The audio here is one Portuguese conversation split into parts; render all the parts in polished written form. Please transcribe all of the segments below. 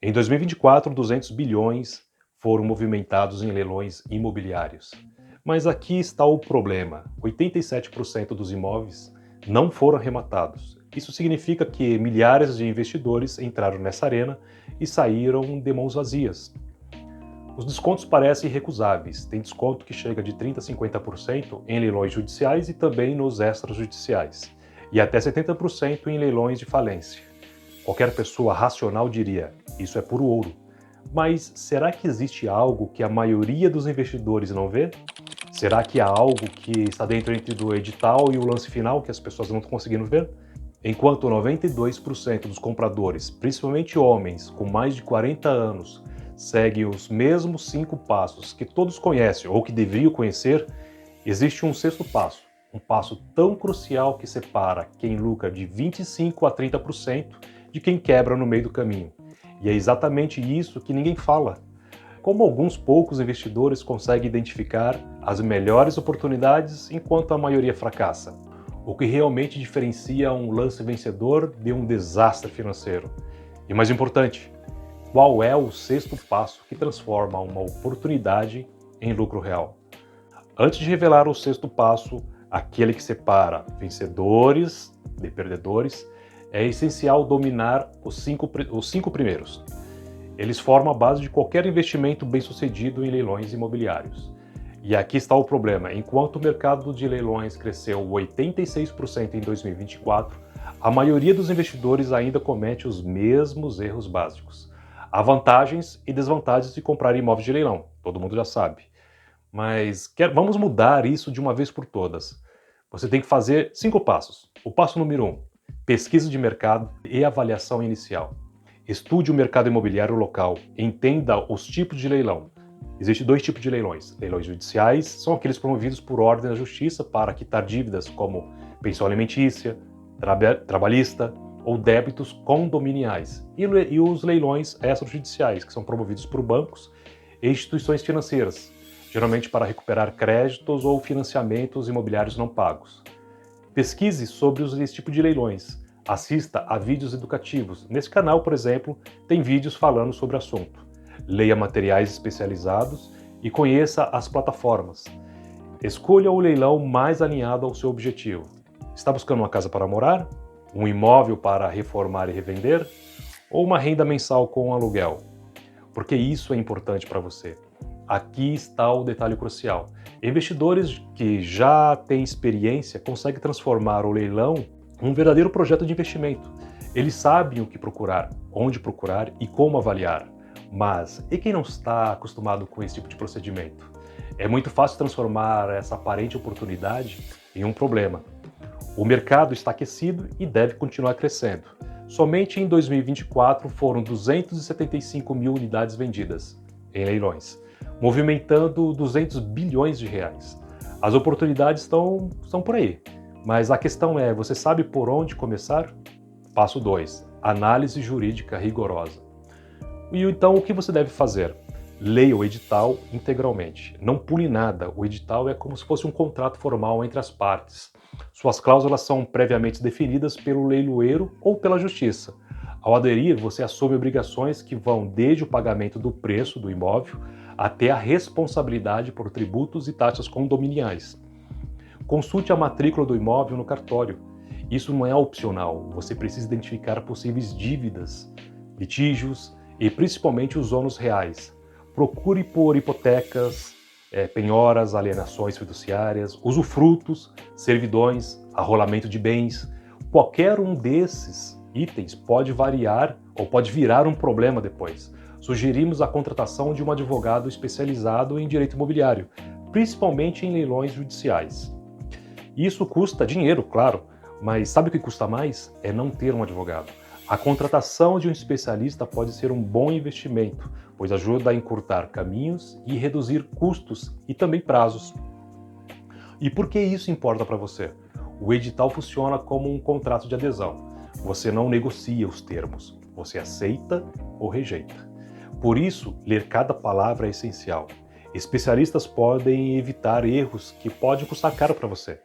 Em 2024, 200 bilhões foram movimentados em leilões imobiliários. Mas aqui está o problema: 87% dos imóveis não foram arrematados. Isso significa que milhares de investidores entraram nessa arena e saíram de mãos vazias. Os descontos parecem irrecusáveis. Tem desconto que chega de 30% a 50% em leilões judiciais e também nos extrajudiciais, e até 70% em leilões de falência. Qualquer pessoa racional diria: isso é puro ouro. Mas será que existe algo que a maioria dos investidores não vê? Será que há algo que está dentro entre do edital e o lance final que as pessoas não estão conseguindo ver? Enquanto 92% dos compradores, principalmente homens com mais de 40 anos, seguem os mesmos 5 passos que todos conhecem ou que deveriam conhecer, existe um sexto passo, um passo tão crucial que separa quem lucra de 25% a 30% de quem quebra no meio do caminho. E é exatamente isso que ninguém fala. Como alguns poucos investidores conseguem identificar as melhores oportunidades enquanto a maioria fracassa? O que realmente diferencia um lance vencedor de um desastre financeiro? E mais importante, qual é o sexto passo que transforma uma oportunidade em lucro real? Antes de revelar o sexto passo, aquele que separa vencedores de perdedores, é essencial dominar os cinco primeiros. Eles formam a base de qualquer investimento bem-sucedido em leilões imobiliários. E aqui está o problema: enquanto o mercado de leilões cresceu 86% em 2024, a maioria dos investidores ainda comete os mesmos erros básicos. Há vantagens e desvantagens de comprar imóveis de leilão, todo mundo já sabe. Mas vamos mudar isso de uma vez por todas. Você tem que fazer 5 passos. O passo número 1, pesquisa de mercado e avaliação inicial. Estude o mercado imobiliário local, entenda os tipos de leilão. Existem 2 tipos de leilões. Leilões judiciais são aqueles promovidos por ordem da justiça para quitar dívidas como pensão alimentícia, trabalhista ou débitos condominiais. E os leilões extrajudiciais, que são promovidos por bancos e instituições financeiras, geralmente para recuperar créditos ou financiamentos imobiliários não pagos. Pesquise sobre esse tipo de leilões. Assista a vídeos educativos. Nesse canal, por exemplo, tem vídeos falando sobre o assunto. Leia materiais especializados e conheça as plataformas. Escolha o leilão mais alinhado ao seu objetivo. Está buscando uma casa para morar? Um imóvel para reformar e revender? Ou uma renda mensal com aluguel? Porque isso é importante para você. Aqui está o detalhe crucial. Investidores que já têm experiência conseguem transformar o leilão em um verdadeiro projeto de investimento. Eles sabem o que procurar, onde procurar e como avaliar. Mas e quem não está acostumado com esse tipo de procedimento? É muito fácil transformar essa aparente oportunidade em um problema. O mercado está aquecido e deve continuar crescendo. Somente em 2024 foram 275 mil unidades vendidas em leilões, movimentando 200 bilhões de reais. As oportunidades estão por aí, mas a questão é: você sabe por onde começar? Passo 2. Análise jurídica rigorosa. E então o que você deve fazer? Leia o edital integralmente. Não pule nada. O edital é como se fosse um contrato formal entre as partes. Suas cláusulas são previamente definidas pelo leiloeiro ou pela justiça. Ao aderir, você assume obrigações que vão desde o pagamento do preço do imóvel até a responsabilidade por tributos e taxas condominiais. Consulte a matrícula do imóvel no cartório. Isso não é opcional. Você precisa identificar possíveis dívidas, litígios e principalmente os ônus reais. Procure por hipotecas, penhoras, alienações fiduciárias, usufrutos, servidões, arrolamento de bens. Qualquer um desses itens pode variar ou pode virar um problema depois. Sugerimos a contratação de um advogado especializado em direito imobiliário, principalmente em leilões judiciais. Isso custa dinheiro, claro, mas sabe o que custa mais? É não ter um advogado. A contratação de um especialista pode ser um bom investimento, pois ajuda a encurtar caminhos e reduzir custos e também prazos. E por que isso importa para você? O edital funciona como um contrato de adesão. Você não negocia os termos, você aceita ou rejeita. Por isso, ler cada palavra é essencial. Especialistas podem evitar erros que podem custar caro para você,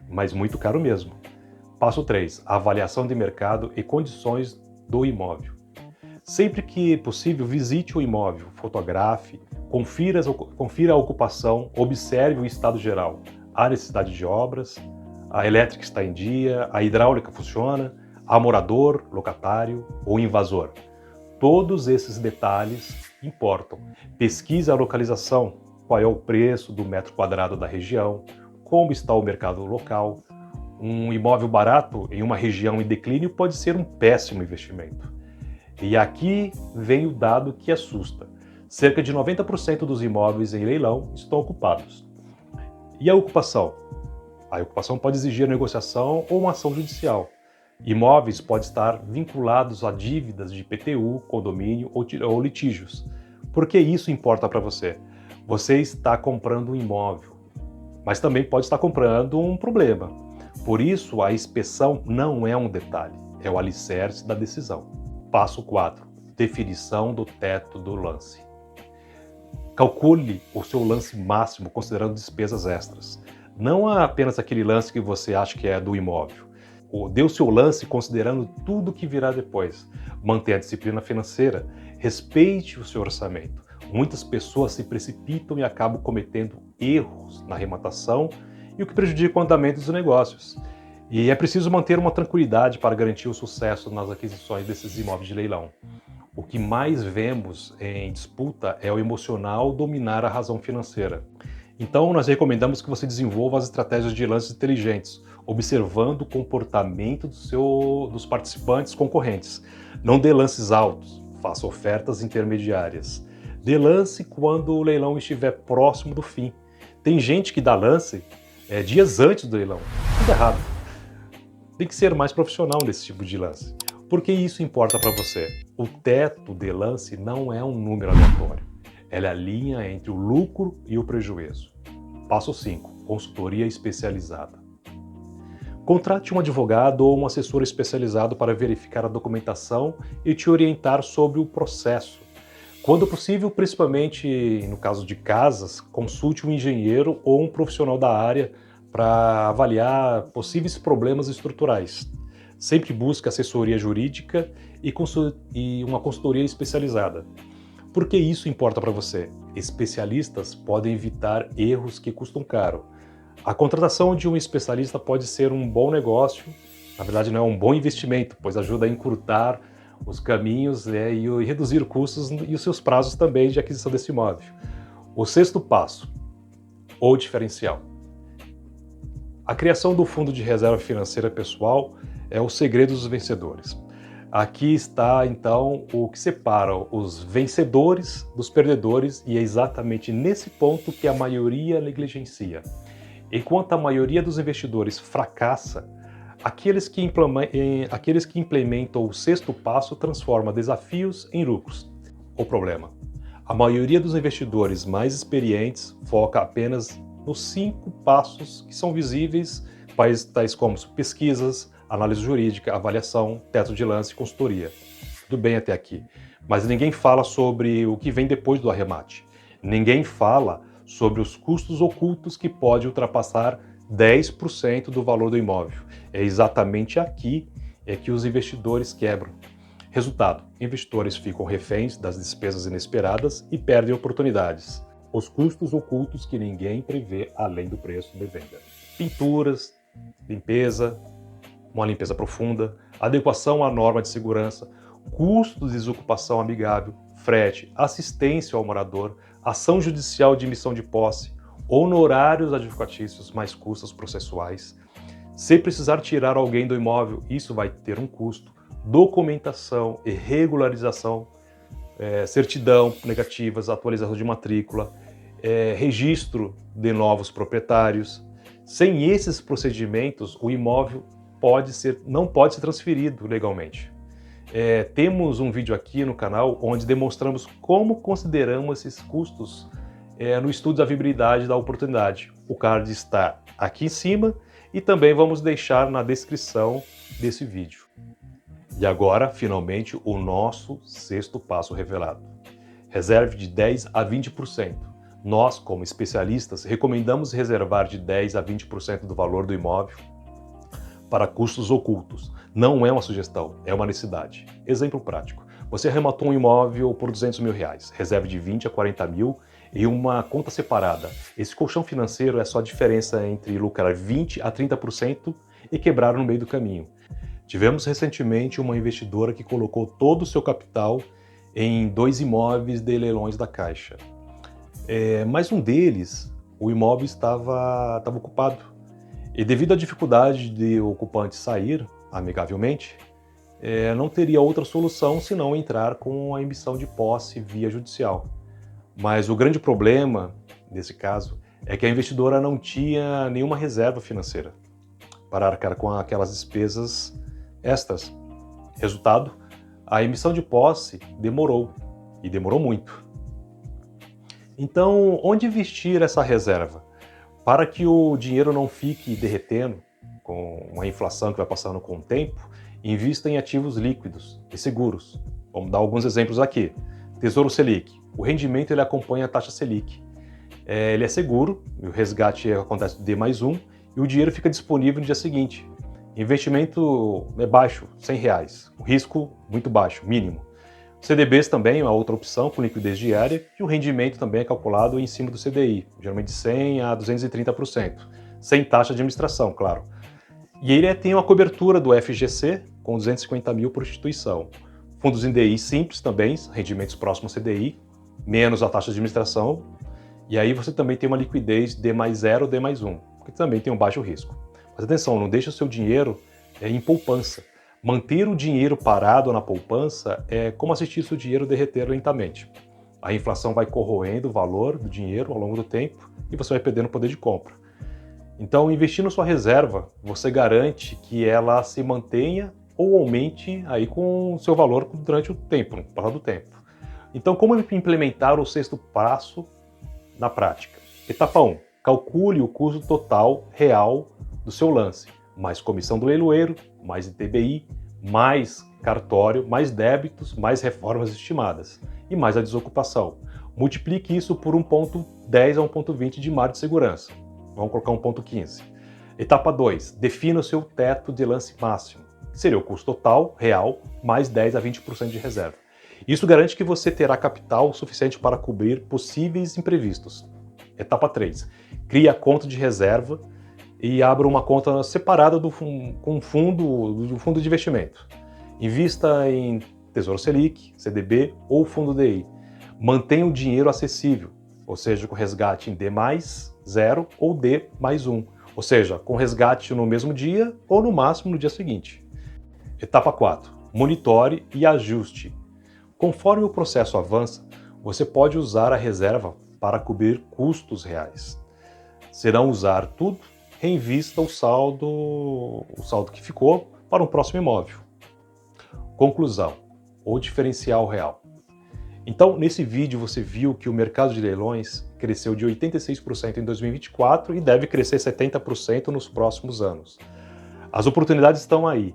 mas muito caro mesmo. Passo 3. Avaliação de mercado e condições do imóvel. Sempre que possível, visite o imóvel, fotografe, confira a ocupação, observe o estado geral, a necessidade de obras, a elétrica está em dia, a hidráulica funciona, há morador, locatário ou invasor. Todos esses detalhes importam. Pesquise a localização, qual é o preço do metro quadrado da região, como está o mercado local. Um imóvel barato em uma região em declínio pode ser um péssimo investimento. E aqui vem o dado que assusta. Cerca de 90% dos imóveis em leilão estão ocupados. E a ocupação? A ocupação pode exigir negociação ou uma ação judicial. Imóveis podem estar vinculados a dívidas de IPTU, condomínio ou litígios. Por que isso importa para você? Você está comprando um imóvel, mas também pode estar comprando um problema. Por isso, a inspeção não é um detalhe, é o alicerce da decisão. Passo 4. Definição do teto do lance. Calcule o seu lance máximo considerando despesas extras. Não apenas aquele lance que você acha que é do imóvel. Dê o seu lance considerando tudo que virá depois. Mantenha a disciplina financeira. Respeite o seu orçamento. Muitas pessoas se precipitam e acabam cometendo erros na arrematação e o que prejudica o andamento dos negócios. E é preciso manter uma tranquilidade para garantir o sucesso nas aquisições desses imóveis de leilão. O que mais vemos em disputa é o emocional dominar a razão financeira. Então, nós recomendamos que você desenvolva as estratégias de lances inteligentes, observando o comportamento dos participantes concorrentes. Não dê lances altos, faça ofertas intermediárias. Dê lance quando o leilão estiver próximo do fim. Tem gente que dá lance dias antes do leilão. Tudo errado. Tem que ser mais profissional nesse tipo de lance. Por que isso importa para você? O teto de lance não é um número aleatório. Ela é a linha entre o lucro e o prejuízo. Passo 5. Consultoria especializada. Contrate um advogado ou um assessor especializado para verificar a documentação e te orientar sobre o processo. Quando possível, principalmente no caso de casas, consulte um engenheiro ou um profissional da área para avaliar possíveis problemas estruturais. Sempre busque assessoria jurídica e uma consultoria especializada. Por que isso importa para você? Especialistas podem evitar erros que custam caro. A contratação de um especialista pode ser um bom negócio, na verdade não é um bom investimento, pois ajuda a encurtar os caminhos e reduzir custos e os seus prazos também de aquisição desse imóvel. O 6º passo, o diferencial. A criação do Fundo de Reserva Financeira Pessoal é o segredo dos vencedores. Aqui está, então, o que separa os vencedores dos perdedores e é exatamente nesse ponto que a maioria negligencia. Enquanto a maioria dos investidores fracassa, aqueles que implementam o 6º passo transformam desafios em lucros. O problema: a maioria dos investidores mais experientes foca apenas nos 5 passos que são visíveis, tais como pesquisas, análise jurídica, avaliação, teto de lance e consultoria. Tudo bem até aqui, mas ninguém fala sobre o que vem depois do arremate. Ninguém fala sobre os custos ocultos que podem ultrapassar 10% do valor do imóvel. É exatamente aqui que os investidores quebram. Resultado: investidores ficam reféns das despesas inesperadas e perdem oportunidades. Os custos ocultos que ninguém prevê além do preço de venda. Pinturas, limpeza, uma limpeza profunda, adequação à norma de segurança, custos de desocupação amigável, frete, assistência ao morador, ação judicial de emissão de posse, honorários advocatícios mais custos processuais. Se precisar tirar alguém do imóvel, isso vai ter um custo, documentação e regularização, certidão negativas, atualização de matrícula, registro de novos proprietários. Sem esses procedimentos, o imóvel não pode ser transferido legalmente. Temos um vídeo aqui no canal onde demonstramos como consideramos esses custos no estudo da viabilidade da oportunidade. O card está aqui em cima e também vamos deixar na descrição desse vídeo. E agora, finalmente, o nosso 6º passo revelado. Reserve de 10% a 20%. Nós, como especialistas, recomendamos reservar de 10% a 20% do valor do imóvel para custos ocultos. Não é uma sugestão, é uma necessidade. Exemplo prático. Você arrematou um imóvel por R$ 200.000, reserva de 20 a 40 mil e uma conta separada. Esse colchão financeiro é só a diferença entre lucrar 20 a 30% e quebrar no meio do caminho. Tivemos recentemente uma investidora que colocou todo o seu capital em 2 imóveis de leilões da Caixa. Mas um deles, o imóvel estava ocupado. E devido à dificuldade de o ocupante sair amigavelmente, não teria outra solução senão entrar com a emissão de posse via judicial. Mas o grande problema, nesse caso, é que a investidora não tinha nenhuma reserva financeira para arcar com aquelas despesas extras. Resultado, a emissão de posse demorou, e demorou muito. Então, onde investir essa reserva? Para que o dinheiro não fique derretendo com a inflação que vai passando com o tempo, invista em ativos líquidos e seguros. Vamos dar alguns exemplos aqui. Tesouro Selic. O rendimento ele acompanha a taxa Selic. Ele é seguro, o resgate acontece no D+1 e o dinheiro fica disponível no dia seguinte. Investimento é baixo, R$ 100. O risco muito baixo, mínimo. CDBs também é uma outra opção com liquidez diária e o rendimento também é calculado em cima do CDI, geralmente de 100 a 230%, sem taxa de administração, claro. E ele tem uma cobertura do FGC com 250 mil por instituição. Fundos em DI simples também, rendimentos próximos ao CDI, menos a taxa de administração. E aí você também tem uma liquidez D+0 ou D+1, que também tem um baixo risco. Mas atenção, não deixe o seu dinheiro em poupança. Manter o dinheiro parado na poupança é como assistir seu dinheiro derreter lentamente. A inflação vai corroendo o valor do dinheiro ao longo do tempo e você vai perdendo o poder de compra. Então, investindo sua reserva, você garante que ela se mantenha ou aumente aí com o seu valor durante o tempo, no passar do tempo. Então, como implementar o sexto passo na prática? Etapa 1. Calcule o custo total real do seu lance, mais comissão do leiloeiro, mais ITBI, mais cartório, mais débitos, mais reformas estimadas e mais a desocupação. Multiplique isso por 1,10 a 1,20 de margem de segurança. Vamos colocar 1,15. Etapa 2. Defina o seu teto de lance máximo, que seria o custo total real mais 10 a 20% de reserva. Isso garante que você terá capital suficiente para cobrir possíveis imprevistos. Etapa 3. Crie a conta de reserva e abra uma conta separada com o fundo de investimento. Invista em Tesouro Selic, CDB ou fundo DI. Mantenha o dinheiro acessível, ou seja, com resgate em D+0 ou D+1, ou seja, com resgate no mesmo dia ou no máximo no dia seguinte. Etapa 4. Monitore e ajuste. Conforme o processo avança, você pode usar a reserva para cobrir custos reais. Se não usar tudo, reinvista o saldo que ficou para um próximo imóvel. Conclusão: o diferencial real. Então, nesse vídeo você viu que o mercado de leilões cresceu de 86% em 2024 e deve crescer 70% nos próximos anos. As oportunidades estão aí,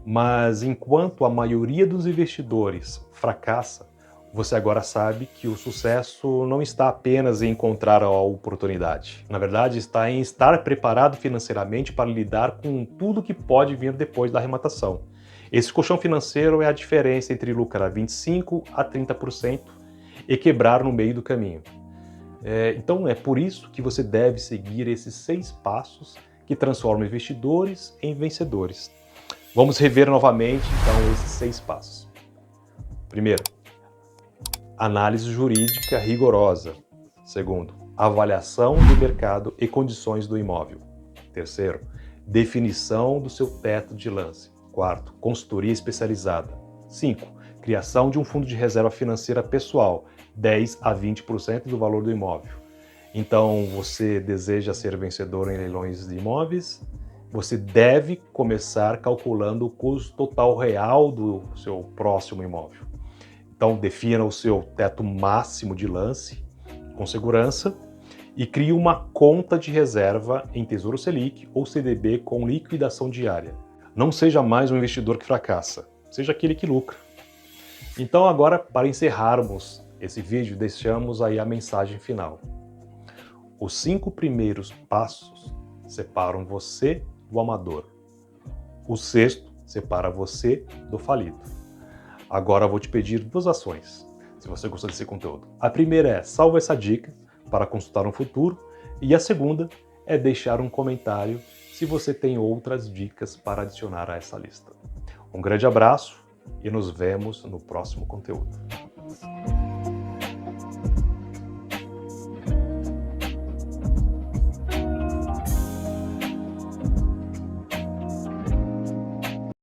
mas enquanto a maioria dos investidores fracassa, você agora sabe que o sucesso não está apenas em encontrar a oportunidade. Na verdade, está em estar preparado financeiramente para lidar com tudo que pode vir depois da arrematação. Esse colchão financeiro é a diferença entre lucrar 25% a 30% e quebrar no meio do caminho. Então é por isso que você deve seguir esses 6 passos que transformam investidores em vencedores. Vamos rever novamente, então, esses 6 passos. Primeiro, análise jurídica rigorosa. Segundo, avaliação do mercado e condições do imóvel. Terceiro, definição do seu teto de lance. Quarto, consultoria especializada. 5, criação de um fundo de reserva financeira pessoal, 10 a 20% do valor do imóvel. Então, você deseja ser vencedor em leilões de imóveis? Você deve começar calculando o custo total real do seu próximo imóvel. Então, defina o seu teto máximo de lance com segurança e crie uma conta de reserva em Tesouro Selic ou CDB com liquidação diária. Não seja mais um investidor que fracassa, seja aquele que lucra. Então, agora, para encerrarmos esse vídeo, deixamos aí a mensagem final. Os 5 primeiros passos separam você do amador. O 6º separa você do falido. Agora eu vou te pedir duas ações, se você gostou desse conteúdo. A primeira é salva essa dica para consultar no futuro, e a segunda é deixar um comentário se você tem outras dicas para adicionar a essa lista. Um grande abraço e nos vemos no próximo conteúdo.